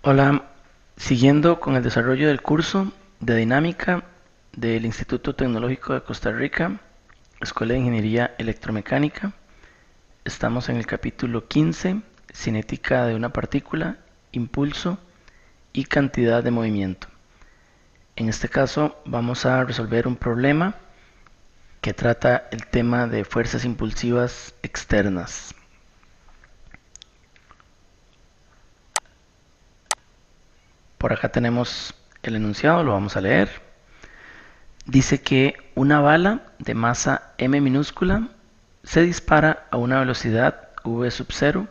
Hola, siguiendo con el desarrollo del curso de dinámica del Instituto Tecnológico de Costa Rica, Escuela de Ingeniería Electromecánica, estamos en el capítulo 15, cinética de una partícula, impulso y cantidad de movimiento. En este caso vamos a resolver un problema que trata el tema de fuerzas impulsivas externas. Por acá tenemos el enunciado, lo vamos a leer. Dice que una bala de masa m minúscula se dispara a una velocidad v sub 0,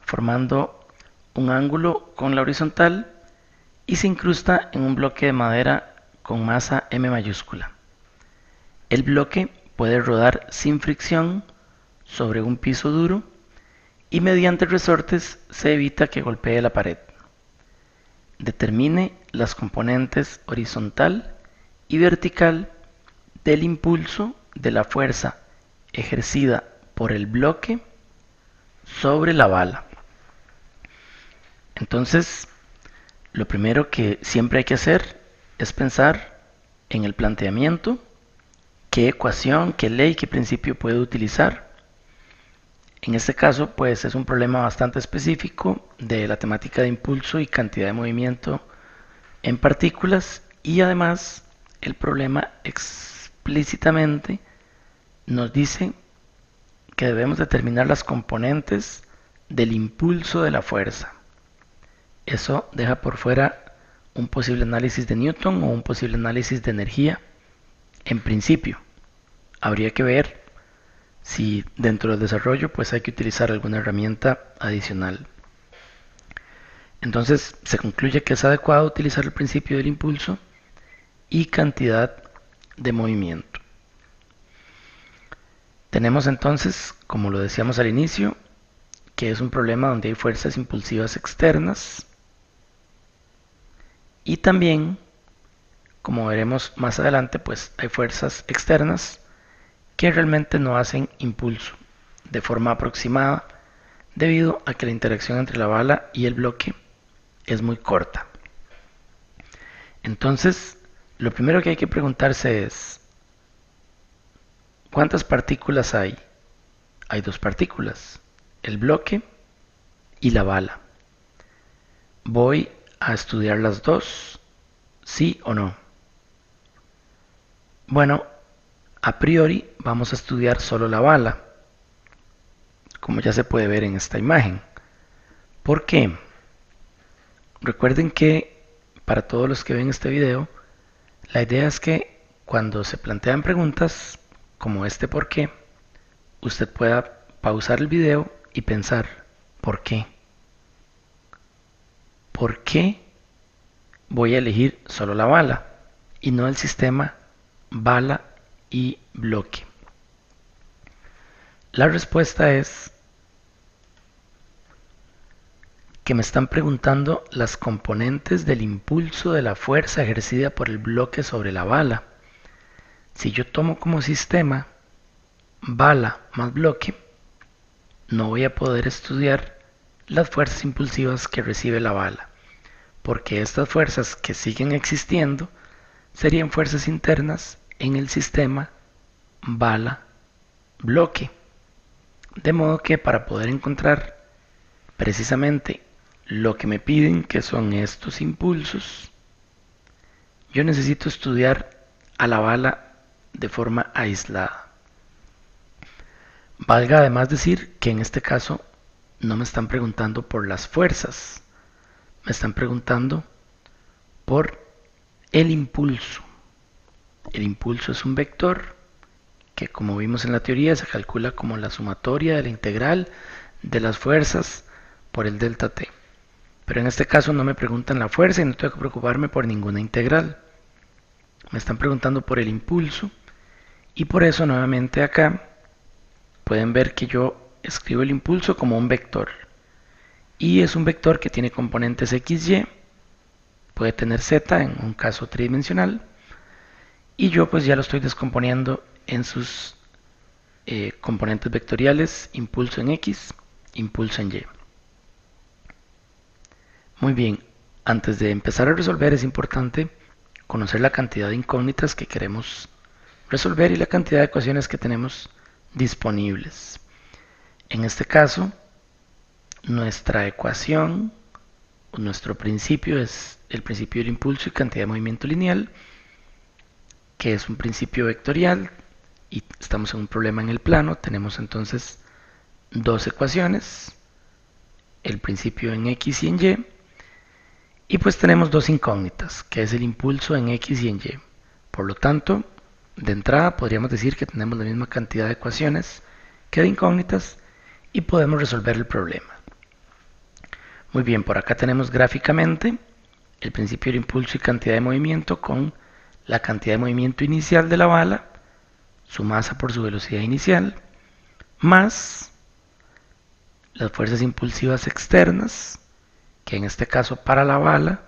formando un ángulo con la horizontal y se incrusta en un bloque de madera con masa m mayúscula. El bloque puede rodar sin fricción sobre un piso duro y mediante resortes se evita que golpee la pared. Determine las componentes horizontal y vertical del impulso de la fuerza ejercida por el bloque sobre la bala. Entonces, lo primero que siempre hay que hacer es pensar en el planteamiento, qué ecuación, qué ley, qué principio puedo utilizar. En este caso, pues es un problema bastante específico de la temática de impulso y cantidad de movimiento en partículas, y además el problema explícitamente nos dice que debemos determinar las componentes del impulso de la fuerza. Eso deja por fuera un posible análisis de Newton o un posible análisis de energía. En principio, habría que ver si dentro del desarrollo pues hay que utilizar alguna herramienta adicional. Entonces se concluye que es adecuado utilizar el principio del impulso y cantidad de movimiento. Tenemos entonces, como lo decíamos al inicio, que es un problema donde hay fuerzas impulsivas externas y también, como veremos más adelante, pues hay fuerzas externas que realmente no hacen impulso de forma aproximada debido a que la interacción entre la bala y el bloque es muy corta. Entonces, lo primero que hay que preguntarse es, ¿cuántas partículas hay? Hay dos partículas, el bloque y la bala. ¿Voy a estudiar las dos? ¿Sí o no? Bueno, a priori vamos a estudiar solo la bala, como ya se puede ver en esta imagen. ¿Por qué? Recuerden que para todos los que ven este video, la idea es que cuando se plantean preguntas como este por qué, usted pueda pausar el video y pensar, ¿por qué? ¿Por qué voy a elegir solo la bala y no el sistema bala y bloque? La respuesta es que me están preguntando las componentes del impulso de la fuerza ejercida por el bloque sobre la bala. Si yo tomo como sistema bala más bloque, no voy a poder estudiar las fuerzas impulsivas que recibe la bala, porque estas fuerzas que siguen existiendo serían fuerzas internas en el sistema bala-bloque. De modo que para poder encontrar precisamente lo que me piden, que son estos impulsos, yo necesito estudiar a la bala de forma aislada. Valga además decir que en este caso no me están preguntando por las fuerzas, me están preguntando por el impulso. El impulso es un vector que, como vimos en la teoría, se calcula como la sumatoria de la integral de las fuerzas por el delta t. Pero en este caso no me preguntan la fuerza y no tengo que preocuparme por ninguna integral. Me están preguntando por el impulso y por eso nuevamente acá pueden ver que yo escribo el impulso como un vector. Y es un vector que tiene componentes x, y, puede tener z en un caso tridimensional. Y yo pues ya lo estoy descomponiendo en sus componentes vectoriales, impulso en x, impulso en y. Muy bien, antes de empezar a resolver es importante conocer la cantidad de incógnitas que queremos resolver y la cantidad de ecuaciones que tenemos disponibles. En este caso, nuestra ecuación, nuestro principio es el principio del impulso y cantidad de movimiento lineal, que es un principio vectorial, y estamos en un problema en el plano. Tenemos entonces dos ecuaciones, el principio en X y en Y, y pues tenemos dos incógnitas, que es el impulso en X y en Y. Por lo tanto, de entrada podríamos decir que tenemos la misma cantidad de ecuaciones que de incógnitas y podemos resolver el problema. Muy bien, por acá tenemos gráficamente el principio del impulso y cantidad de movimiento con la cantidad de movimiento inicial de la bala, su masa por su velocidad inicial, más las fuerzas impulsivas externas, que en este caso para la bala,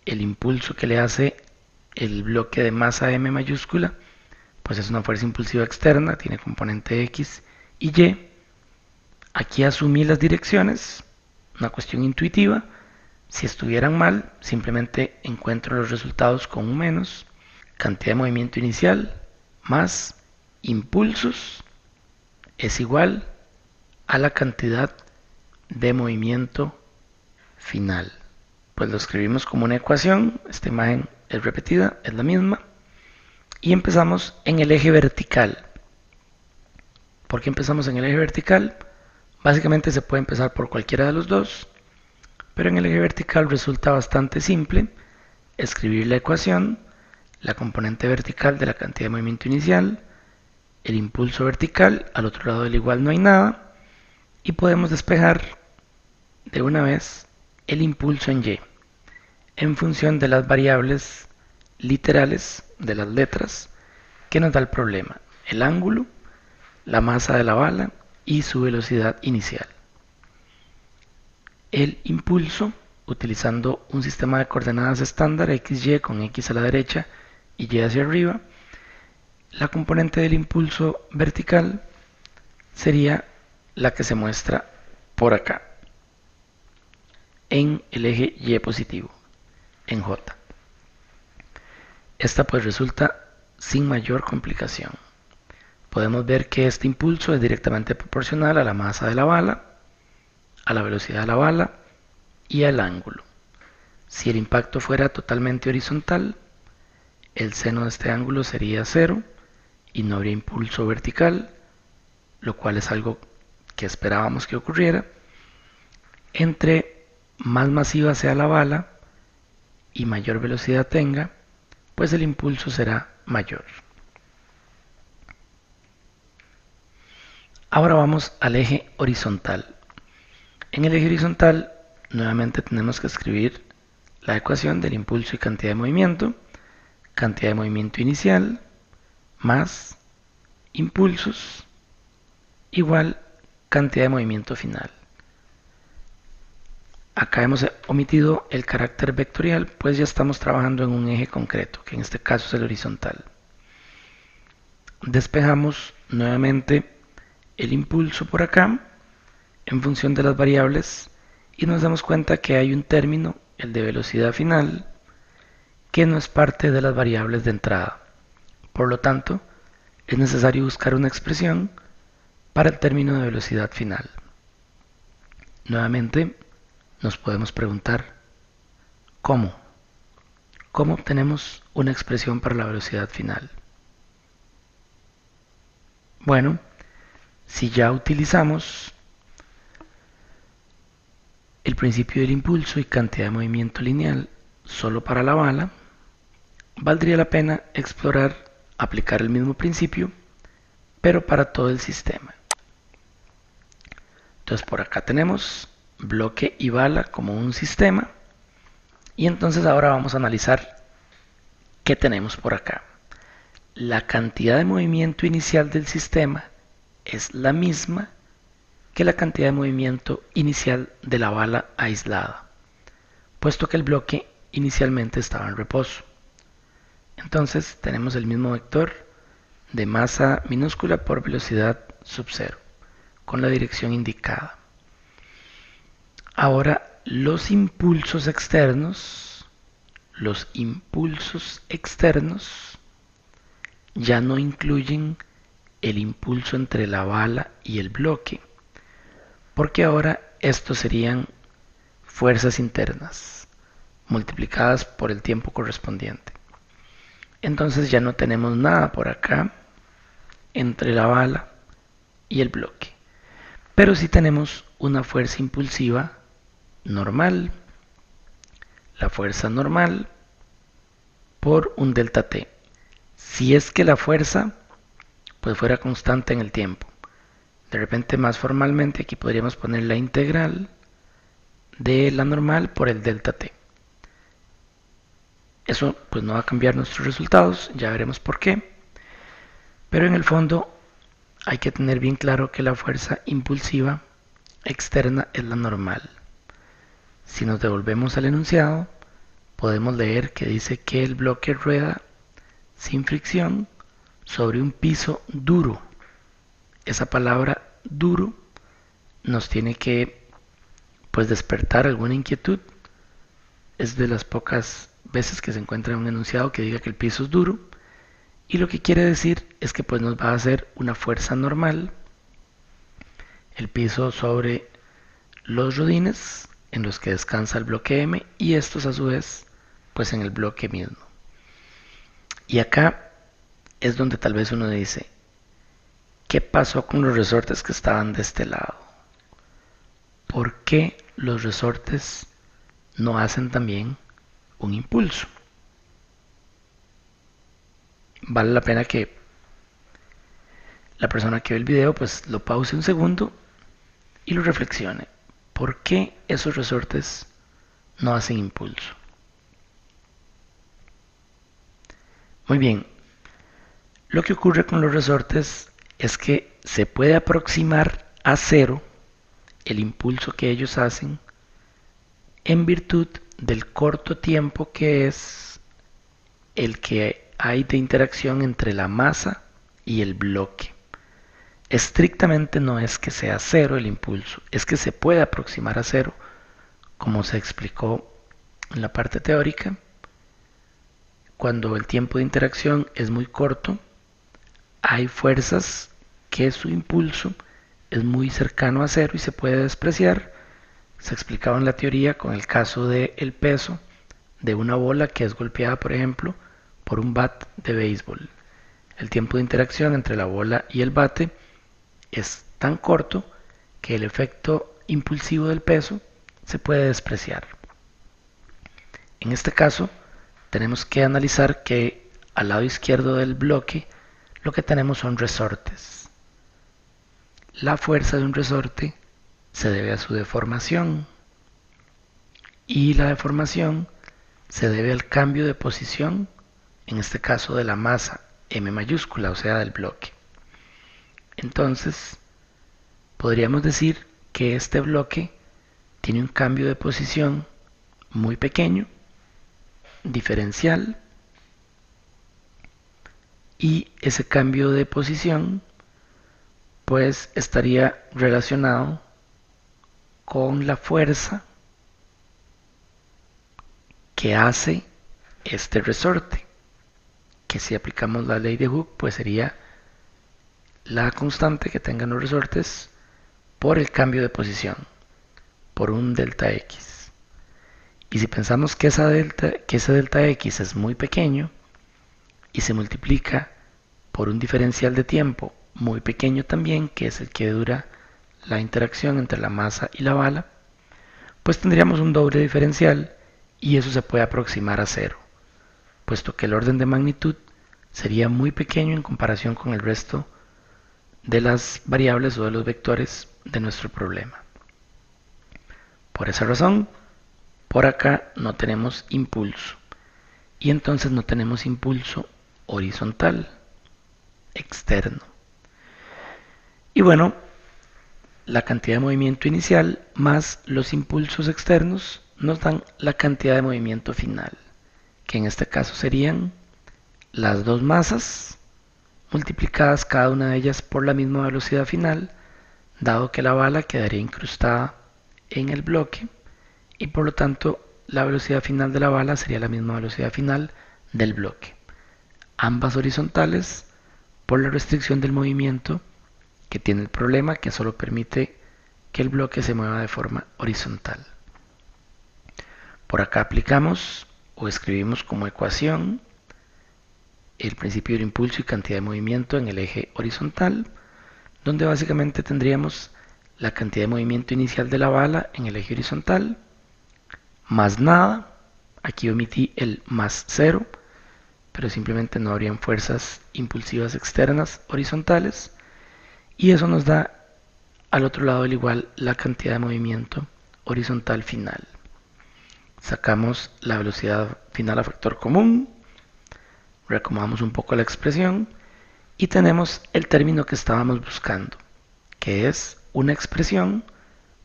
el impulso que le hace el bloque de masa M mayúscula, pues es una fuerza impulsiva externa, tiene componente X y Y. Aquí asumí las direcciones, una cuestión intuitiva. Si estuvieran mal, simplemente encuentro los resultados con un menos. Cantidad de movimiento inicial más impulsos es igual a la cantidad de movimiento final. Pues lo escribimos como una ecuación, esta imagen es repetida, es la misma, y empezamos en el eje vertical. ¿Por qué empezamos en el eje vertical? Básicamente se puede empezar por cualquiera de los dos, pero en el eje vertical resulta bastante simple escribir la ecuación, la componente vertical de la cantidad de movimiento inicial, el impulso vertical, al otro lado del igual no hay nada, y podemos despejar de una vez el impulso en Y, en función de las variables literales de las letras que nos da el problema: el ángulo, la masa de la bala y su velocidad inicial. El impulso, utilizando un sistema de coordenadas estándar XY con X a la derecha y Y hacia arriba, la componente del impulso vertical sería la que se muestra por acá, en el eje Y positivo, en J. Esta pues resulta sin mayor complicación. Podemos ver que este impulso es directamente proporcional a la masa de la bala, a la velocidad de la bala y al ángulo. Si el impacto fuera totalmente horizontal, el seno de este ángulo sería 0 y no habría impulso vertical, lo cual es algo que esperábamos que ocurriera. Entre más masiva sea la bala y mayor velocidad tenga, pues el impulso será mayor. Ahora vamos al eje horizontal. En el eje horizontal nuevamente tenemos que escribir la ecuación del impulso y cantidad de movimiento inicial más impulsos igual cantidad de movimiento final. Acá hemos omitido el carácter vectorial, pues ya estamos trabajando en un eje concreto, que en este caso es el horizontal. Despejamos nuevamente el impulso por acá en función de las variables y nos damos cuenta que hay un término, el de velocidad final, que no es parte de las variables de entrada. Por lo tanto, es necesario buscar una expresión para el término de velocidad final. Nuevamente, nos podemos preguntar, ¿cómo? ¿Cómo obtenemos una expresión para la velocidad final? Bueno, si ya utilizamos el principio del impulso y cantidad de movimiento lineal solo para la bala, valdría la pena explorar aplicar el mismo principio, pero para todo el sistema. Entonces por acá tenemos bloque y bala como un sistema, y entonces ahora vamos a analizar qué tenemos por acá. La cantidad de movimiento inicial del sistema es la misma que la cantidad de movimiento inicial de la bala aislada, puesto que el bloque inicialmente estaba en reposo. Entonces tenemos el mismo vector de masa minúscula por velocidad sub 0, con la dirección indicada. Ahora los impulsos externos ya no incluyen el impulso entre la bala y el bloque, porque ahora estos serían fuerzas internas multiplicadas por el tiempo correspondiente. Entonces ya no tenemos nada por acá entre la bala y el bloque, pero sí tenemos una fuerza impulsiva normal, la fuerza normal por un delta T, si es que la fuerza pues fuera constante en el tiempo. De repente, más formalmente, aquí podríamos poner la integral de la normal por el delta T. Eso pues no va a cambiar nuestros resultados, ya veremos por qué, pero en el fondo hay que tener bien claro que la fuerza impulsiva externa es la normal. Si nos devolvemos al enunciado, podemos leer que dice que el bloque rueda sin fricción sobre un piso duro. Esa palabra duro nos tiene que pues despertar alguna inquietud. Es de las pocas veces que se encuentra un enunciado que diga que el piso es duro, y lo que quiere decir es que pues nos va a hacer una fuerza normal el piso sobre los rodines en los que descansa el bloque M, y estos a su vez pues en el bloque mismo. Y acá es donde tal vez uno dice, ¿qué pasó con los resortes que estaban de este lado? ¿Por qué los resortes no hacen también un impulso? Vale la pena que la persona que ve el video pues lo pause un segundo y lo reflexione. ¿Por qué esos resortes no hacen impulso? Muy bien, lo que ocurre con los resortes es que se puede aproximar a cero el impulso que ellos hacen en virtud del corto tiempo que es el que hay de interacción entre la masa y el bloque. Estrictamente no es que sea cero el impulso, es que se puede aproximar a cero, como se explicó en la parte teórica. Cuando el tiempo de interacción es muy corto, hay fuerzas que su impulso es muy cercano a cero y se puede despreciar. Se explicaba en la teoría con el caso del peso de una bola que es golpeada, por ejemplo, por un bat de béisbol. El tiempo de interacción entre la bola y el bate es tan corto que el efecto impulsivo del peso se puede despreciar. En este caso, tenemos que analizar que al lado izquierdo del bloque lo que tenemos son resortes. La fuerza de un resorte se debe a su deformación, y la deformación se debe al cambio de posición, en este caso de la masa M mayúscula, o sea del bloque. Entonces, podríamos decir que este bloque tiene un cambio de posición muy pequeño, diferencial, y ese cambio de posición pues estaría relacionado con la fuerza que hace este resorte, que si aplicamos la ley de Hooke pues sería la constante que tengan los resortes por el cambio de posición, por un delta X. Y si pensamos que ese delta X es muy pequeño y se multiplica por un diferencial de tiempo muy pequeño también, que es el que dura la interacción entre la masa y la bala, pues tendríamos un doble diferencial, y eso se puede aproximar a cero, puesto que el orden de magnitud sería muy pequeño en comparación con el resto de las variables o de los vectores de nuestro problema. Por esa razón, por acá no tenemos impulso, y entonces no tenemos impulso horizontal externo. Y bueno, la cantidad de movimiento inicial más los impulsos externos nos dan la cantidad de movimiento final, que en este caso serían las dos masas multiplicadas cada una de ellas por la misma velocidad final, dado que la bala quedaría incrustada en el bloque y por lo tanto la velocidad final de la bala sería la misma velocidad final del bloque. Ambas horizontales por la restricción del movimiento que tiene el problema, que solo permite que el bloque se mueva de forma horizontal. Por acá aplicamos o escribimos como ecuación el principio del impulso y cantidad de movimiento en el eje horizontal, donde básicamente tendríamos la cantidad de movimiento inicial de la bala en el eje horizontal, más nada, aquí omití el más cero, pero simplemente no habrían fuerzas impulsivas externas horizontales, y eso nos da al otro lado del igual la cantidad de movimiento horizontal final. Sacamos la velocidad final a factor común, reacomodamos un poco la expresión y tenemos el término que estábamos buscando, que es una expresión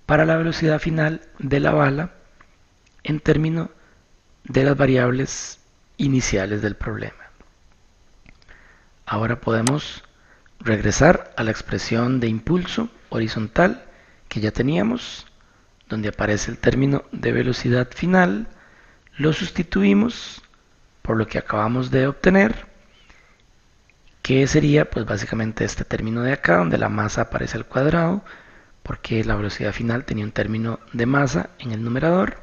para la velocidad final de la bala en términos de las variables iniciales del problema. Ahora podemos regresar a la expresión de impulso horizontal que ya teníamos, donde aparece el término de velocidad final, lo sustituimos por lo que acabamos de obtener, que sería pues básicamente este término de acá, donde la masa aparece al cuadrado, porque la velocidad final tenía un término de masa en el numerador.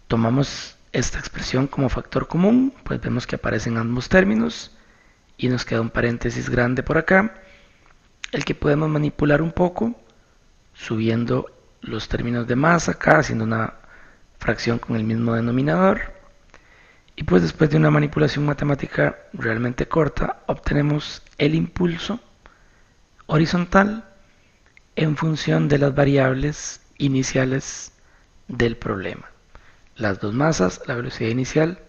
Tomamos esta expresión como factor común, pues vemos que aparecen ambos términos, y nos queda un paréntesis grande por acá, el que podemos manipular un poco, subiendo los términos de masa acá, haciendo una fracción con el mismo denominador. Y pues después de una manipulación matemática realmente corta, obtenemos el impulso horizontal en función de las variables iniciales del problema. Las dos masas, la velocidad inicial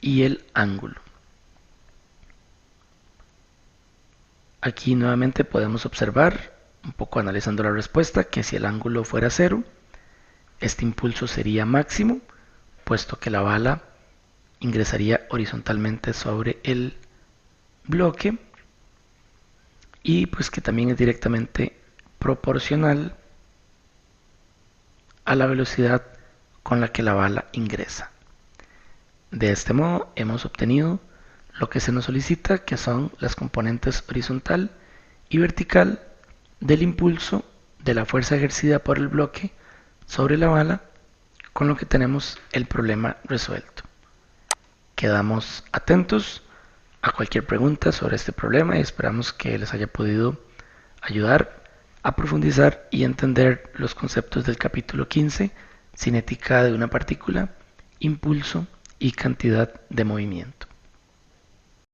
y el ángulo. Aquí nuevamente podemos observar, un poco analizando la respuesta, que si el ángulo fuera cero, este impulso sería máximo, puesto que la bala ingresaría horizontalmente sobre el bloque y pues que también es directamente proporcional a la velocidad con la que la bala ingresa. De este modo hemos obtenido lo que se nos solicita, que son las componentes horizontal y vertical del impulso de la fuerza ejercida por el bloque sobre la bala, con lo que tenemos el problema resuelto. Quedamos atentos a cualquier pregunta sobre este problema y esperamos que les haya podido ayudar a profundizar y entender los conceptos del capítulo 15, cinética de una partícula, impulso y cantidad de movimiento.